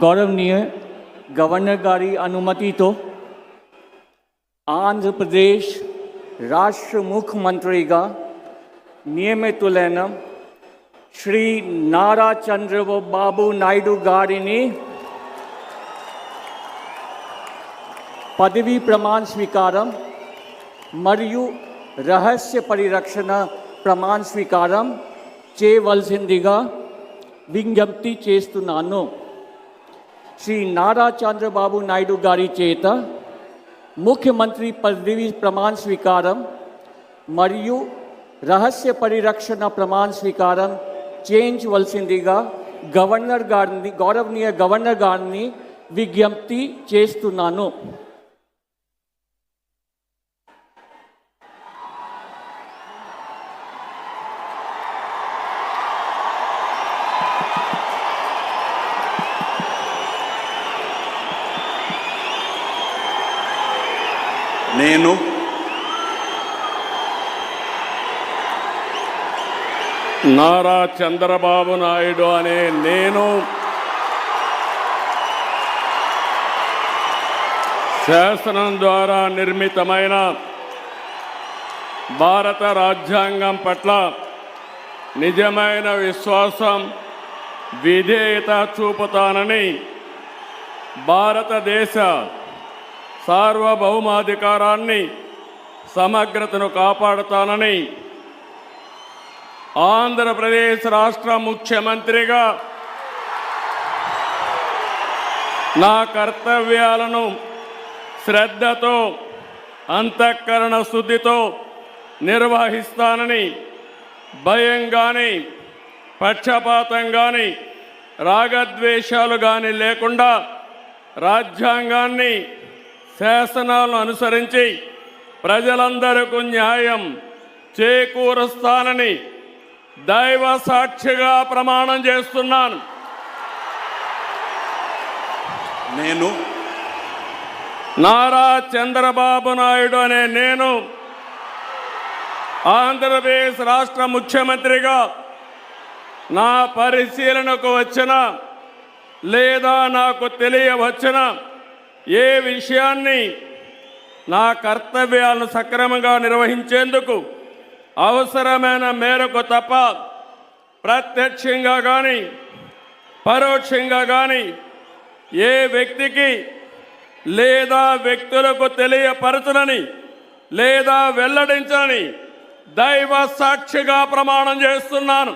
गौरवनीय governor गारी अनुमति तो आंध्र प्रदेश राष्ट्र मुख्यमंत्री नियमितुलैन श्री नारा चंद्रबाबु नायडू गारिनी पदवी प्रमाण स्वीकारम मरियु रहस्य परिरक्षण प्रमाण स्वीकारम చేయవలసిందిగా విజ్ఞప్తి చేస్తున్నాను. శ్రీ నారా చంద్రబాబు నాయుడు గారి చేత ముఖ్యమంత్రి పదవి ప్రమాణ స్వీకారం మరియు రహస్య పరిరక్షణ ప్రమాణ స్వీకారం చేయించవలసిందిగా గౌరవనీయ గవర్నర్ గారిని విజ్ఞప్తి చేస్తున్నాను. నేను నారా చంద్రబాబు నాయుడు అనే నేను శాసనం ద్వారా నిర్మితమైన భారత రాజ్యాంగం పట్ల నిజమైన విశ్వాసం విధేయత చూపుతానని భారతదేశ సార్వభౌమాధికారాన్ని సమగ్రతను కాపాడుతానని ఆంధ్రప్రదేశ్ రాష్ట్ర ముఖ్యమంత్రిగా నా కర్తవ్యాలను శ్రద్ధతో అంతఃకరణ శుద్ధితో నిర్వహిస్తానని భయం కానీ పక్షపాతం కానీ రాగద్వేషాలు కానీ లేకుండా రాజ్యాంగాన్ని శాసనాలను అనుసరించి ప్రజలందరికీ న్యాయం చేకూరుస్తానని దైవ సాక్షిగా ప్రమాణం చేస్తున్నాను. నేను నారా చంద్రబాబు నాయుడు అనే నేను ఆంధ్రప్రదేశ్ రాష్ట్ర ముఖ్యమంత్రిగా నా పరిశీలనకు వచ్చిన లేదా నాకు తెలియవచ్చిన ఏ విషయాన్ని నా కర్తవ్యాలను సక్రమంగా నిర్వహించేందుకు అవసరమైన మేరకు తప్ప ప్రత్యక్షంగా కానీ పరోక్షంగా కానీ ఏ వ్యక్తికి లేదా వ్యక్తులకు తెలియపరచనని లేదా వెల్లడించని దైవ సాక్షిగా ప్రమాణం చేస్తున్నాను.